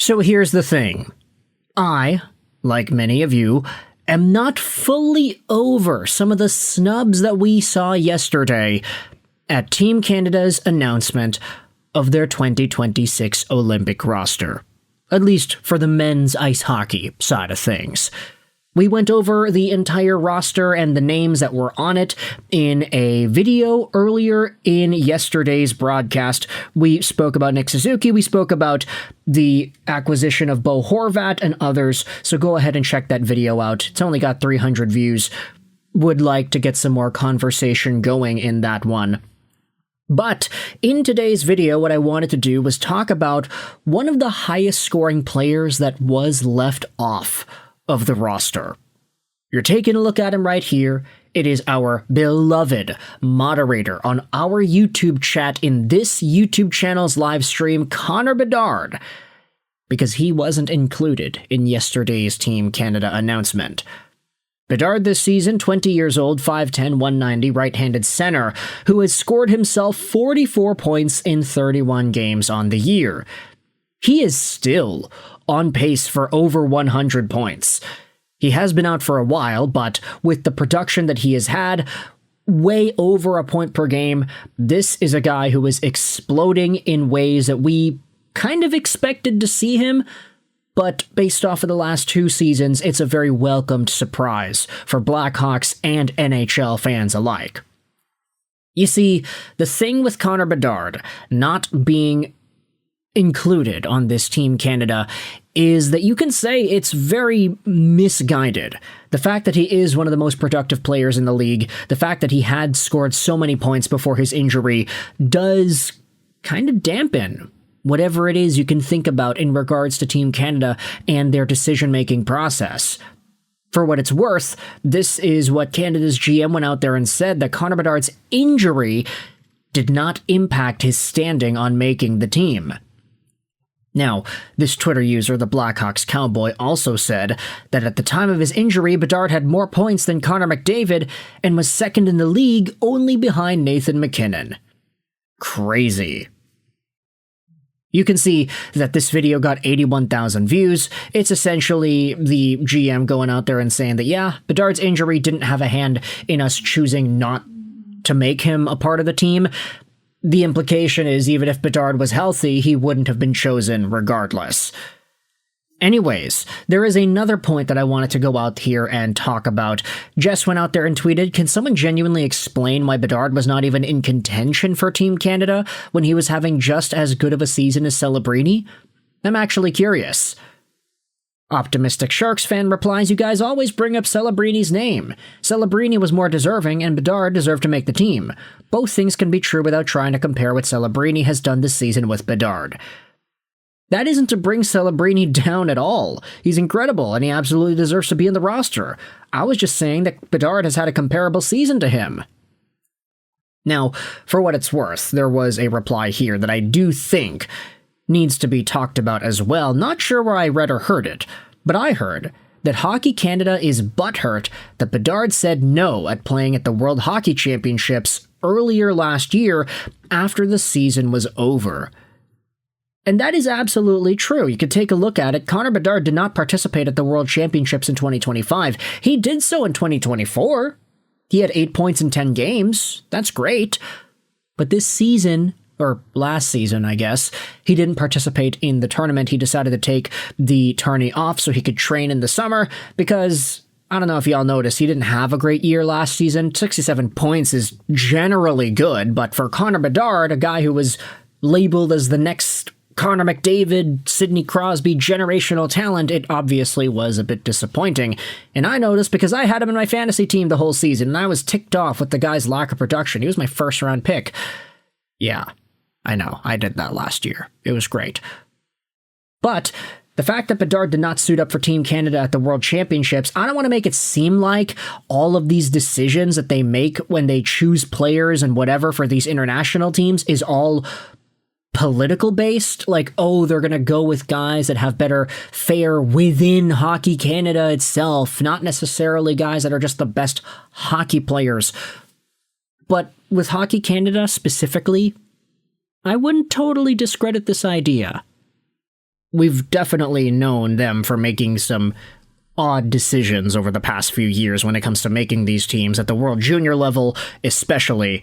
So here's the thing. I, like many of you, am not fully over some of the snubs that we saw yesterday at Team Canada's announcement of their 2026 Olympic roster. At least for the men's ice hockey side of things. We went over the entire roster and the names that were on it in a video earlier in yesterday's broadcast. We spoke about Nick Suzuki, we spoke about the acquisition of Bo Horvat and others, so go ahead and check that video out. It's only got 300 views. Would like to get some more conversation going in that one. But in today's video, what I wanted to do was talk about one of the highest scoring players that was left off of the roster. You're taking a look at him right here. It is our beloved moderator on our YouTube chat in this YouTube channel's live stream, Connor Bedard, because he wasn't included in yesterday's Team Canada announcement. Bedard this season, 20 years old, 5'10", 190, right-handed center, who has scored himself 44 points in 31 games on the year. He is still on pace for over 100 points. He has been out for a while, but with the production that he has had, way over a point per game, this is a guy who is exploding in ways that we kind of expected to see him. But based off of the last two seasons, it's a very welcomed surprise for Blackhawks and NHL fans alike. You see, the thing with Connor Bedard not being included on this Team Canada is that you can say it's very misguided. The fact that he is one of the most productive players in the league, the fact that he had scored so many points before his injury, does kind of dampen whatever it is you can think about in regards to Team Canada and their decision-making process. For what it's worth, this is what Canada's GM went out there and said, that Connor Bedard's injury did not impact his standing on making the team. Now, this Twitter user, the Blackhawks Cowboy, also said that at the time of his injury, Bedard had more points than Connor McDavid and was second in the league, only behind Nathan MacKinnon. Crazy. You can see that this video got 81,000 views. It's essentially the GM going out there and saying that, yeah, Bedard's injury didn't have a hand in us choosing not to make him a part of the team. The implication is even if Bedard was healthy, he wouldn't have been chosen regardless. Anyways, there is another point that I wanted to go out here and talk about. Jess went out there and tweeted, can someone genuinely explain why Bedard was not even in contention for Team Canada when he was having just as good of a season as Celebrini? I'm actually curious. Optimistic Sharks fan replies, you guys always bring up Celebrini's name. Celebrini was more deserving and Bedard deserved to make the team. Both things can be true without trying to compare what Celebrini has done this season with Bedard. That isn't to bring Celebrini down at all. He's incredible, and he absolutely deserves to be in the roster. I was just saying that Bedard has had a comparable season to him. Now, for what it's worth, there was a reply here that I do think needs to be talked about as well. Not sure where I read or heard it, but I heard that Hockey Canada is butthurt that Bedard said no at playing at the World Hockey Championships earlier last year after the season was over. And that is absolutely true. You could take a look at it. Connor Bedard did not participate at the World Championships in 2025. He did so in 2024. He had 8 points in 10 games. That's great. But this season, or last season, I guess, he didn't participate in the tournament. He decided to take the tourney off so he could train in the summer because, I don't know if y'all noticed, he didn't have a great year last season. 67 points is generally good, but for Connor Bedard, a guy who was labeled as the next Connor McDavid, Sidney Crosby generational talent, it obviously was a bit disappointing. And I noticed because I had him in my fantasy team the whole season, and I was ticked off with the guy's lack of production. He was my first round pick. Yeah, I know, I did that last year. It was great. But the fact that Bedard did not suit up for Team Canada at the World Championships, I don't want to make it seem like all of these decisions that they make when they choose players and whatever for these international teams is all political based, like, oh, they're going to go with guys that have better fare within Hockey Canada itself, not necessarily guys that are just the best hockey players. But with Hockey Canada specifically, I wouldn't totally discredit this idea. we've definitely known them for making some odd decisions over the past few years when it comes to making these teams at the World Junior level, especially.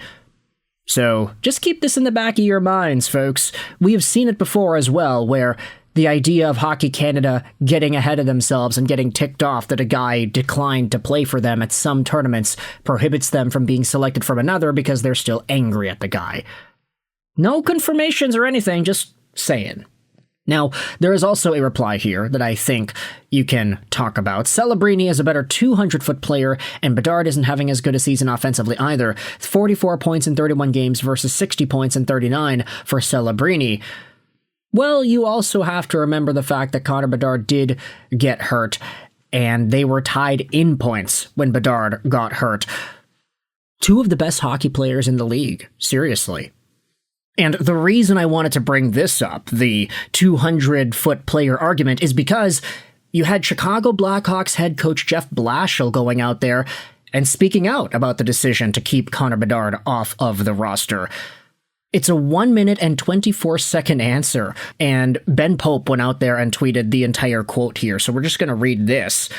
So just keep this in the back of your minds, folks. We have seen it before as well, where the idea of Hockey Canada getting ahead of themselves and getting ticked off that a guy declined to play for them at some tournaments prohibits them from being selected from another because they're still angry at the guy. No confirmations or anything, just saying. Now, there is also a reply here that I think you can talk about. Celebrini is a better 200-foot player, and Bedard isn't having as good a season offensively either. 44 points in 31 games versus 60 points in 39 for Celebrini. Well, you also have to remember the fact that Connor Bedard did get hurt, and they were tied in points when Bedard got hurt. Two of the best hockey players in the league, seriously. And the reason I wanted to bring this up, the 200-foot player argument, is because you had Chicago Blackhawks head coach Jeff Blashill going out there and speaking out about the decision to keep Connor Bedard off of the roster. It's a 1 minute and 24-second answer, and Ben Pope went out there and tweeted the entire quote here, so we're just going to read this.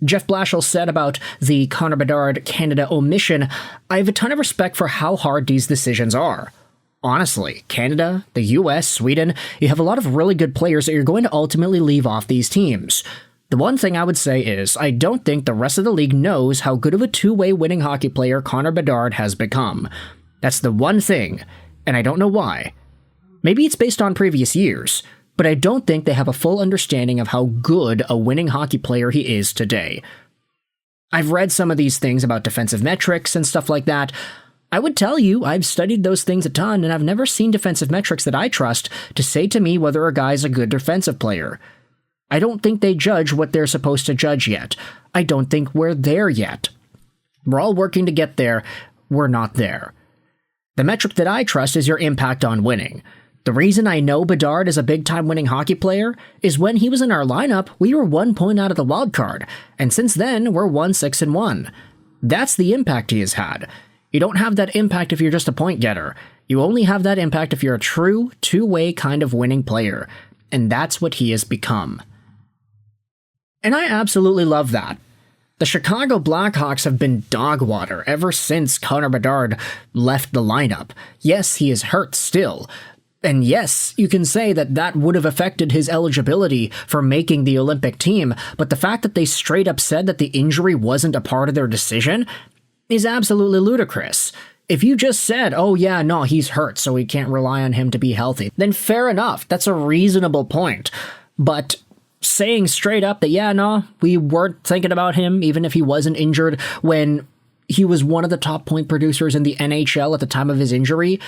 Jeff Blashill said about the Connor Bedard Canada omission, "I have a ton of respect for how hard these decisions are. Honestly, Canada, the US, Sweden, you have a lot of really good players that you're going to ultimately leave off these teams. The one thing I would say is, I don't think the rest of the league knows how good of a two-way winning hockey player Connor Bedard has become. That's the one thing, and I don't know why. Maybe it's based on previous years, but I don't think they have a full understanding of how good a winning hockey player he is today. I've read some of these things about defensive metrics and stuff like that. I would tell you, I've studied those things a ton, and I've never seen defensive metrics that I trust to say to me whether a guy's a good defensive player. I don't think they judge what they're supposed to judge yet. I don't think we're there yet. We're all working to get there. We're not there. The metric that I trust is your impact on winning. The reason I know Bedard is a big-time winning hockey player is when he was in our lineup, we were 1 point out of the wild card, and since then, we're 1-6-1. That's the impact he has had. You don't have that impact if you're just a point getter. You only have that impact if you're a true, two-way kind of winning player. And that's what he has become. And I absolutely love that. The Chicago Blackhawks have been dog water ever since Connor Bedard left the lineup. Yes, he is hurt still. And yes, you can say that that would have affected his eligibility for making the Olympic team, but the fact that they straight up said that the injury wasn't a part of their decision is absolutely ludicrous. If you just said, oh yeah, no, he's hurt, so we can't rely on him to be healthy, then fair enough, that's a reasonable point. But saying straight up that, yeah, no, we weren't thinking about him, even if he wasn't injured, when he was one of the top point producers in the NHL at the time of his injury,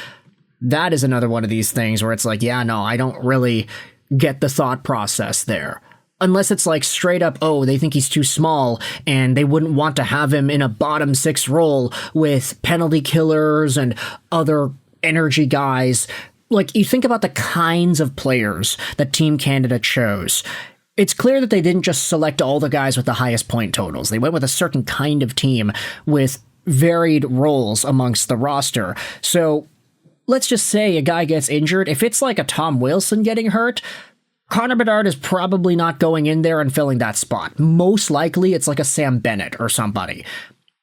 that is another one of these things where it's like, yeah, no, I don't really get the thought process there. Unless it's like straight up, oh, they think he's too small and they wouldn't want to have him in a bottom six role with penalty killers and other energy guys. Like, you think about the kinds of players that Team Canada chose. It's clear that they didn't just select all the guys with the highest point totals. They went with a certain kind of team with varied roles amongst the roster. So let's just say a guy gets injured. If it's like a Tom Wilson getting hurt, Connor Bedard is probably not going in there and filling that spot. Most likely, it's like a Sam Bennett or somebody.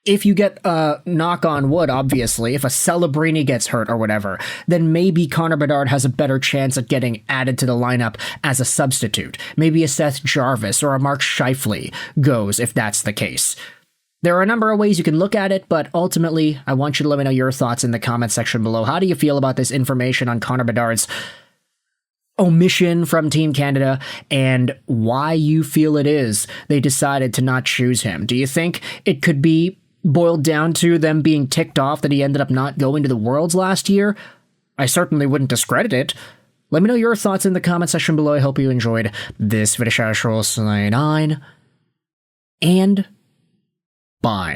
If you get a knock on wood, obviously, if a Celebrini gets hurt or whatever, then maybe Connor Bedard has a better chance at getting added to the lineup as a substitute. Maybe a Seth Jarvis or a Mark Scheifele goes if that's the case. There are a number of ways you can look at it, but ultimately, I want you to let me know your thoughts in the comment section below. How do you feel about this information on Connor Bedard's omission from Team Canada and why you feel it is they decided to not choose him? Do you think it could be boiled down to them being ticked off that he ended up not going to the Worlds last year? I certainly wouldn't discredit it. Let me know your thoughts in the comment section below. I hope you enjoyed this video. And bye.